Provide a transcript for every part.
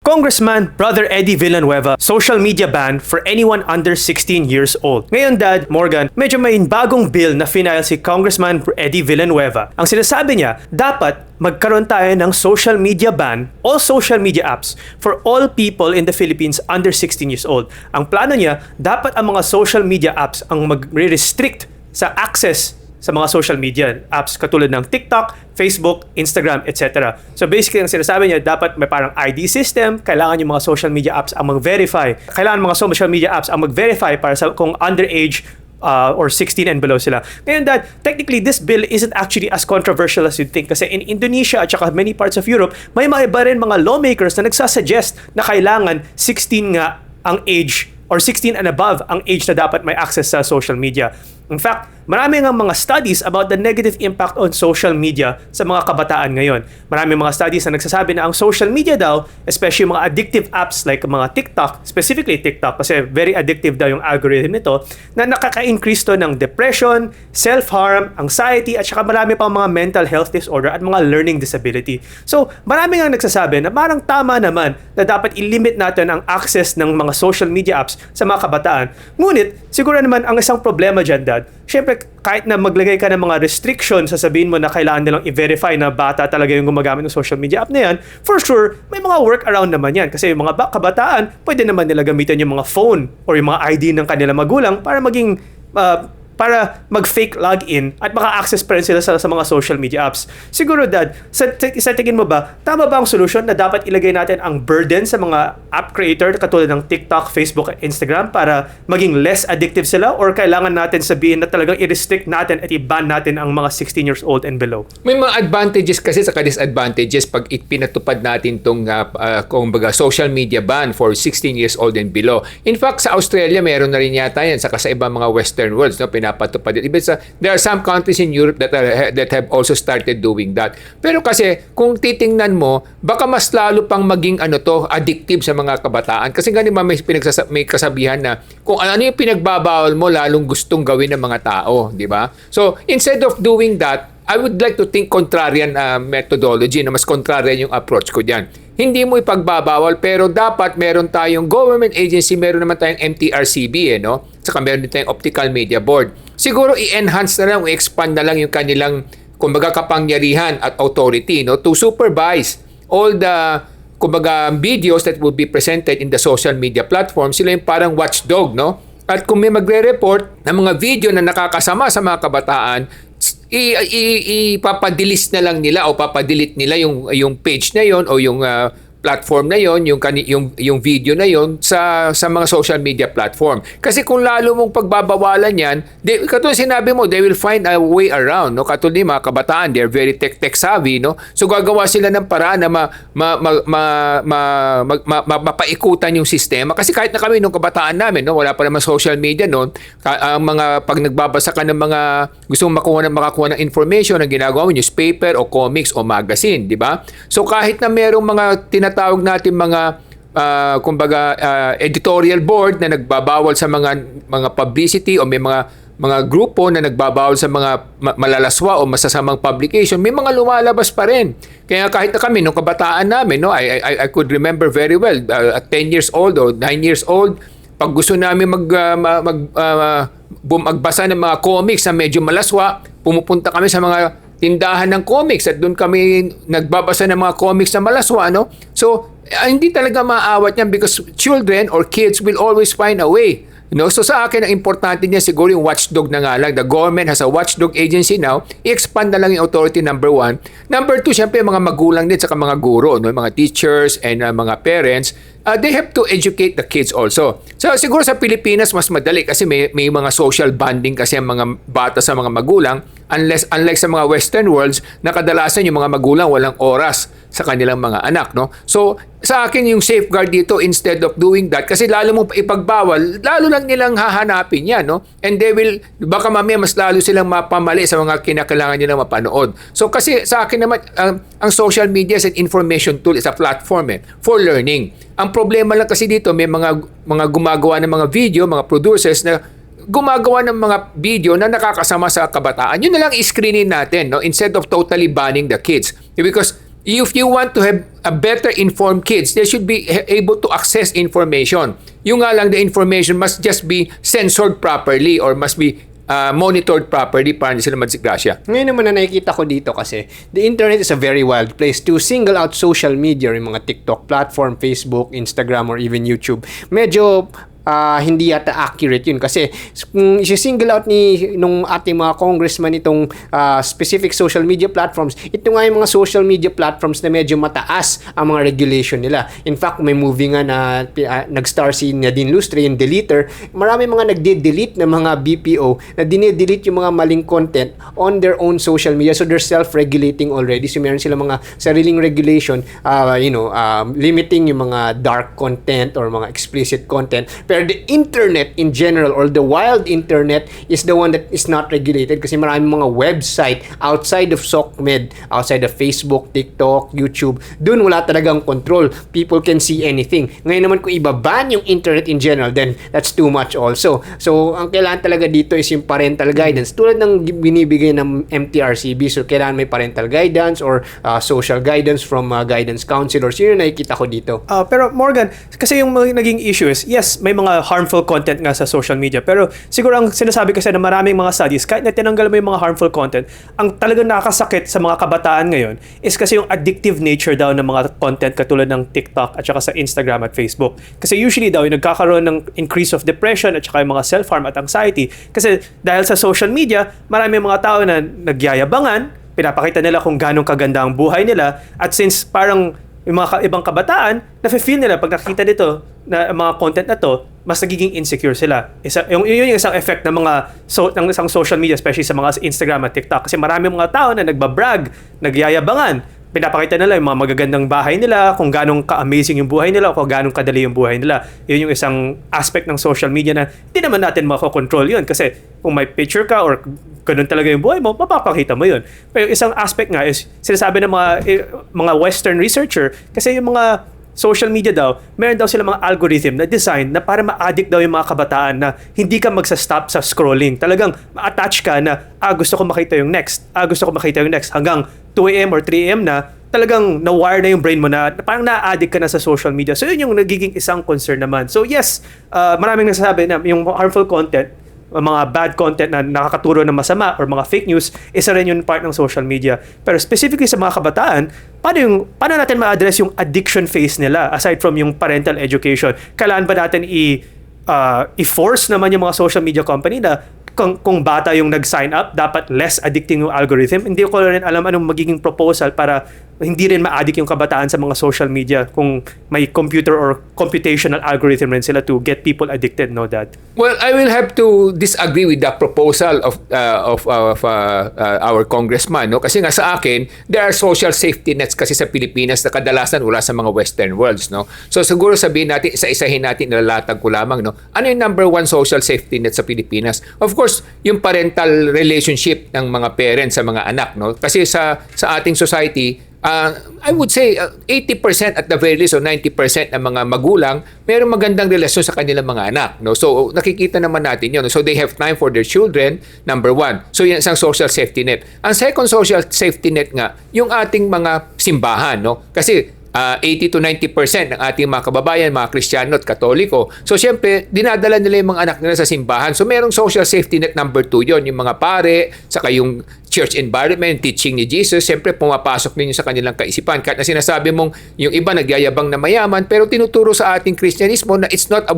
Congressman Brother Eddie Villanueva, social media ban for anyone under 16 years old. Ngayon, Dad, Morgan, medyo may bagong bill na final si Congressman Eddie Villanueva. Ang sinasabi niya, dapat magkaroon tayo ng social media ban, all social media apps, for all people in the Philippines under 16 years old. Ang plano niya, dapat ang mga social media apps ang mag-restrict sa access sa mga social media apps katulad ng TikTok, Facebook, Instagram, etc. So basically, ang sinasabi niya, dapat may parang ID system, kailangan yung mga social media apps ang mag-verify. Kailangan mga social media apps ang mag-verify para sa kung underage or 16 and below sila. Ngayon, Dad, technically, this bill isn't actually as controversial as you'd think kasi in Indonesia at saka many parts of Europe, may mga iba rin mga lawmakers na nagsasuggest na kailangan 16 nga ang age or 16 and above ang age na dapat may access sa social media. In fact, marami nga mga studies about the negative impact on social media sa mga kabataan ngayon. Marami mga studies na nagsasabi na ang social media daw, especially mga addictive apps like mga TikTok, specifically TikTok kasi very addictive daw yung algorithm nito, na nakaka-increase to ng depression, self-harm, anxiety, at saka marami pang mga mental health disorder at mga learning disability. So, marami nga nagsasabi na parang tama naman na dapat i-limit natin ang access ng mga social media apps sa mga kabataan. Ngunit, siguro naman ang isang problema dyan, Dad, syempre, kahit na maglagay ka ng mga restrictions, sasabihin mo na kailangan nilang i-verify na bata talaga yung gumagamit ng social media app na yan, for sure, may mga workaround naman yan. Kasi yung mga kabataan, pwede naman nila gamitin yung mga phone or yung mga ID ng kanilang magulang para maging para mag-fake login at maka-access pa rin sila sa mga social media apps. Siguro, Dad, sa tingin mo ba, tama ba ang solusyon na dapat ilagay natin ang burden sa mga app creator katulad ng TikTok, Facebook, at Instagram para maging less addictive sila? Or kailangan natin sabihin na talagang i-restrict natin at i-ban natin ang mga 16 years old and below? May mga advantages kasi sa disadvantages pag pinatupad natin itong social media ban for 16 years old and below. In fact, sa Australia, meron na rin yata yan sa ibang mga western worlds, no? Pinapatupad. There are some countries in Europe that have also started doing that. Pero kasi, kung titingnan mo, baka mas lalo pang maging addictive sa mga kabataan. Kasi ganun may kasabihan na kung ano yung pinagbabawal mo, lalong gustong gawin ng mga tao. Di ba? So, instead of doing that, I would like to think contrarian methodology, na mas contrarian yung approach ko dyan. Hindi mo ipagbabawal, pero dapat meron tayong government agency, meron naman tayong MTRCB, no? Saka meron din tayong Optical Media Board. Siguro i-enhance na lang, i-expand na lang yung kanilang, kumbaga, kapangyarihan at authority, no? To supervise all the, kumbaga, videos that will be presented in the social media platform. Sila yung parang watchdog, no? At kung may magre-report ng mga video na nakakasama sa mga kabataan, ipapadilis na lang nila o papadelete nila yung page na yon o yung platform na yon, yung video na yon sa mga social media platform. Kasi kung lalo mong pagbabawalan yan, katulad sinabi mo, they will find a way around, no? Katulad mga kabataan, they're very tech savvy, no? So gagawa sila ng paraan na mapaikutan yung sistema. Kasi kahit na kami nung kabataan namin, no, wala pa naman social media noon, ang mga pag nagbabasa ka ng mga gusto mong makakuha ng information, ang ginagawa mo newspaper o comics o magazine, di ba? So kahit na merong mga tinatawag natin mga editorial board na nagbabawal sa mga publicity o may mga grupo na nagbabawal sa mga malalaswa o masasamang publication, may mga lumalabas pa rin. Kaya kahit na kami nung kabataan namin, no, I could remember very well at 10 years old o 9 years old, pag gusto namin magbasa ng mga comics na medyo malaswa, pumupunta kami sa mga tindahan ng comics at doon kami nagbabasa ng mga comics na malaswa, no? So, hindi talaga maaawat yan because children or kids will always find a way. No? So sa akin, ang importante niya siguro yung watchdog na nga lang. The government has a watchdog agency now. I-expand na lang yung authority, number 1. Number 2, syempre mga magulang din saka mga guro, no? Mga teachers and mga parents. They have to educate the kids also. So siguro sa Pilipinas, mas madali kasi may mga social bonding kasi ang mga bata sa mga magulang. Unlike sa mga western worlds, na kadalasan yung mga magulang walang oras sa kanilang mga anak, no? So, sa akin yung safeguard dito, instead of doing that, kasi lalo mo ipagbawal, lalo lang nilang hahanapin yan, no? And they will, baka mamaya mas lalo silang mapamali sa mga kinakailangan nilang mapanood. So, kasi sa akin naman, ang social media is an information tool, is a platform for learning. Ang problema lang kasi dito, may mga gumagawa ng mga video, mga producers na gumagawa ng mga video na nakakasama sa kabataan. Yun na lang i-screenin natin, no? Instead of totally banning the kids. Because if you want to have a better informed kids, they should be able to access information. Yung nga lang, the information must just be censored properly or must be monitored properly para hindi sila madisgrasya. Ngayon naman na nakikita ko dito kasi the internet is a very wild place. To single out social media, yung mga TikTok platform, Facebook, Instagram, or even YouTube, medyo hindi yata accurate yun kasi kung i-single out nung ating mga congressman itong specific social media platforms, ito nga yung mga social media platforms na medyo mataas ang mga regulation nila. In fact, may movie nga na nag-star si Nadine Lustre, yung deleter. Marami mga nagde-delete ng mga BPO na dine-delete yung mga maling content on their own social media, so they're self-regulating already. So meron sila mga sariling regulation, limiting yung mga dark content or mga explicit content. Pero the internet in general, or the wild internet, is the one that is not regulated kasi maraming mga website outside of SOCMED, outside of Facebook, TikTok, YouTube. Doon wala talagang control. People can see anything. Ngayon naman kung ibaban yung internet in general, then that's too much also. So ang kailangan talaga dito is yung parental guidance. Tulad ng binibigay ng MTRCB, so kailangan may parental guidance or social guidance from guidance counselors. Yun yung nakikita ko dito. Pero Morgan, kasi yung naging issue is, yes, may mga harmful content nga sa social media. Pero siguro ang sinasabi kasi na maraming mga studies, kahit na tinanggal mo yung mga harmful content, ang talagang nakakasakit sa mga kabataan ngayon is kasi yung addictive nature daw ng mga content katulad ng TikTok at saka sa Instagram at Facebook. Kasi usually daw, yung nagkakaroon ng increase of depression at saka yung mga self-harm at anxiety. Kasi dahil sa social media, maraming mga tao na nagyayabangan, pinapakita nila kung ganong kaganda ang buhay nila, at since parang yung mga ibang kabataan, nafe-feel nila pag nakita dito na mga content na to, mas nagiging insecure sila. Yung isang effect ng ng isang social media, especially sa mga Instagram at TikTok. Kasi marami mga tao na nagbabrag, nagyayabangan, pinapakita nila yung mga magagandang bahay nila, kung ganong ka-amazing yung buhay nila, o kung ganong kadali yung buhay nila. Yun yung isang aspect ng social media na hindi naman natin makakontrol yun. Kasi kung may picture ka or ganun talaga yung buhay mo, mapapakita mo yun. Pero yung isang aspect nga is, sinasabi ng mga Western researcher, kasi yung mga social media daw, meron daw sila mga algorithm na design na para ma-addict daw yung mga kabataan na hindi ka magsa-stop sa scrolling. Talagang ma-attach ka na, gusto ko makita yung next. Gusto ko makita yung next. Hanggang 2 a.m. or 3 a.m. na, talagang na-wire na yung brain mo na parang na-addict ka na sa social media. So yun yung nagiging isang concern naman. So yes, maraming nagsasabi na yung harmful content, mga bad content na nakakaturo ng masama or mga fake news, isa rin yung part ng social media. Pero specifically sa mga kabataan, paano natin ma-address yung addiction phase nila aside from yung parental education? Kailangan ba natin i-force naman yung mga social media company na kung bata yung nag-sign up, dapat less addicting yung algorithm? Hindi ko rin alam anong magiging proposal para hindi rin ma-addict yung kabataan sa mga social media kung may computer or computational algorithm rin sila to get people addicted, no, Dad? Well, I will have to disagree with the proposal of our congressman, no? Kasi nga sa akin, there are social safety nets kasi sa Pilipinas na kadalasan wala sa mga Western worlds, no? So siguro sabihin natin, isa-isahin natin, nilalatag ko lamang, no? Ano yung number one social safety net sa Pilipinas? Of course, yung parental relationship ng mga parents sa mga anak, no? Kasi sa ating society, I would say 80% at the very least o 90% ng mga magulang mayroong magandang relasyon sa kanilang mga anak, no? So nakikita naman natin 'yon. So they have time for their children, number one. So yan isang social safety net. Ang second social safety net nga yung ating mga simbahan, no? Kasi 80 to 90% ng ating mga kababayan, mga Kristiyano at Katoliko. So, siyempre, dinadala nila yung mga anak nila sa simbahan. So, merong social safety net number 2 yon, yung mga pare, saka yung church environment, teaching ni Jesus, siyempre pumapasok din sa kanilang kaisipan. Kahit na sinasabi mong yung iba nagyayabang na mayaman, pero tinuturo sa ating Kristyanismo na it's not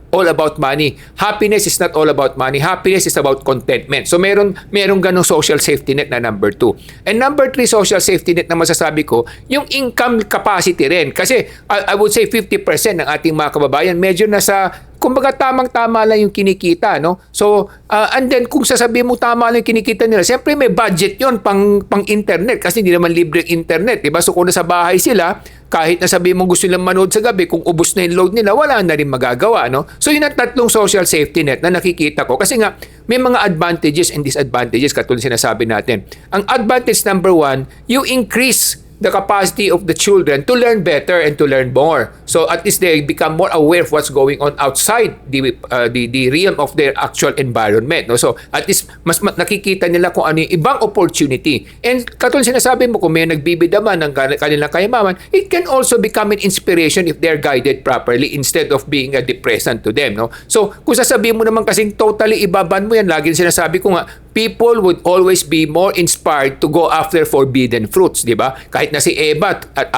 all about money. Happiness is not all about money. Happiness is about contentment. So meron ganong social safety net na number 2. And number 3 social safety net na masasabi ko, yung income capacity rin. Kasi I would say 50% ng ating mga kababayan medyo nasa, kumbaga tamang-tama lang yung kinikita, no? So, and then kung sasabihin mo tama lang yung kinikita nila, siyempre may budget yon pang internet kasi hindi naman libre internet, diba? So kung nasa bahay sila, kahit na sabihin mo gusto nilang manood sa gabi, kung ubos na yung load nila, wala na rin magagawa, no? So yun ang tatlong social safety net na nakikita ko. Kasi nga, may mga advantages and disadvantages katulad sinasabi natin. Ang advantage number 1, you increase the capacity of the children to learn better and to learn more. So at least they become more aware of what's going on outside the realm of their actual environment. No? So at least mas nakikita nila kung ano yung ibang opportunity. And katulad sinasabi mo, kung may nagbibidaman ng kanilang kayamanan, it can also become an inspiration if they're guided properly instead of being a depressant to them. No? So kung sasabihin mo naman kasing totally ibaban mo yan, lagi sinasabi ko nga, people would always be more inspired to go after forbidden fruits, di ba? Kahit na si Eva at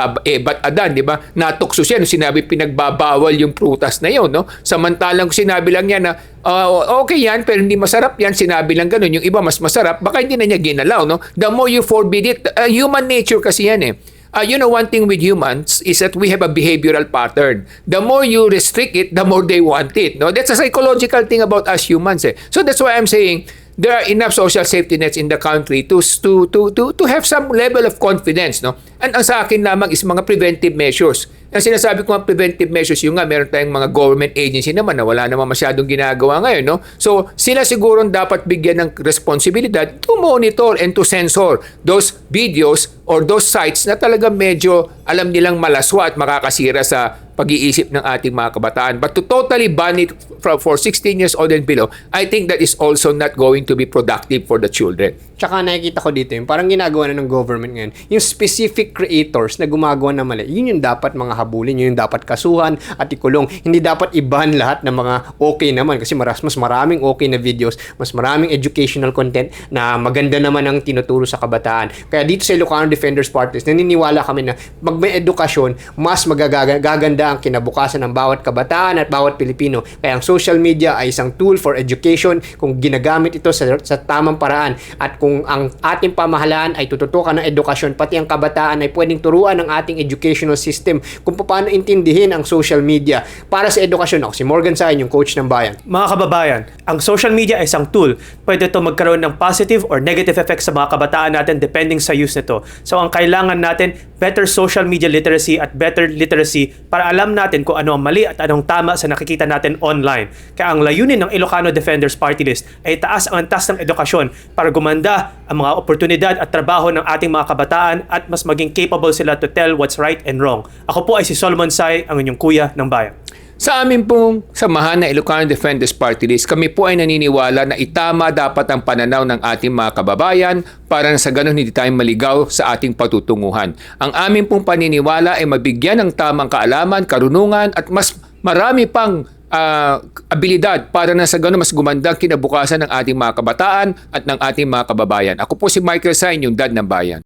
Adan, di ba? Natukso siya nung sinabi pinagbabawal yung prutas na yun, no? Samantalang sinabi lang niya na okay yan, pero hindi masarap yan, sinabi lang ganun, yung iba mas masarap, baka hindi na niya ginalaw, no? The more you forbid it, human nature kasi yan eh. One thing with humans is that we have a behavioral pattern. The more you restrict it, the more they want it. No, that's a psychological thing about us humans. Eh. So that's why I'm saying there are enough social safety nets in the country to have some level of confidence. No, and ang sa akin lamang is mga preventive measures. Ang sinasabi ko mga preventive measures, yung nga meron tayong mga government agency naman na wala naman masyadong ginagawa ngayon. No? So sila siguro dapat bigyan ng responsibilidad to monitor and to censor those videos or those sites na talaga medyo alam nilang malaswa at makakasira sa pag-iisip ng ating mga kabataan. But to totally ban it for 16 years old and below, I think that is also not going to be productive for the children. Tsaka nakikita ko dito yung parang ginagawa na ng government ngayon, yung specific creators na gumagawa na mali, yun yung dapat mga habulin, yun yung dapat kasuhan at ikulong. Hindi dapat iban lahat ng mga okay naman kasi mas maraming okay na videos, mas maraming educational content na maganda naman ang tinuturo sa kabataan. Kaya dito sa Ilocano Defenders Party, naniniwala kami na pag may edukasyon, mas magaganda ang kinabukasan ng bawat kabataan at bawat Pilipino. Kaya ang social media ay isang tool for education kung ginagamit ito sa tamang paraan at kung ang ating pamahalaan ay tututukan ng edukasyon, pati ang kabataan ay pwedeng turuan ng ating educational system kung paano intindihin ang social media para sa edukasyon. Ako si Morgan Sain, yung coach ng bayan. Mga kababayan, ang social media ay isang tool. Pwede ito magkaroon ng positive or negative effects sa mga kabataan natin depending sa use nito. So ang kailangan natin, better social media literacy at better literacy para alam natin kung ano ang mali at anong tama sa nakikita natin online. Kaya ang layunin ng Ilocano Defenders Party List ay taas ang antas ng edukasyon para gumanda ang mga oportunidad at trabaho ng ating mga kabataan at mas maging capable sila to tell what's right and wrong. Ako po ay si Solomon Sai, ang inyong kuya ng bayan. Sa amin pong samahan na Ilocano Defenders Party List, kami po ay naniniwala na itama dapat ang pananaw ng ating mga kababayan para sa ganun hindi tayo maligaw sa ating patutunguhan. Ang amin pong paniniwala ay mabigyan ng tamang kaalaman, karunungan at mas marami pang abilidad para na sa ganun mas gumandang kinabukasan ng ating mga kabataan at ng ating mga kababayan. Ako po si Michael Sain, yung dad ng bayan.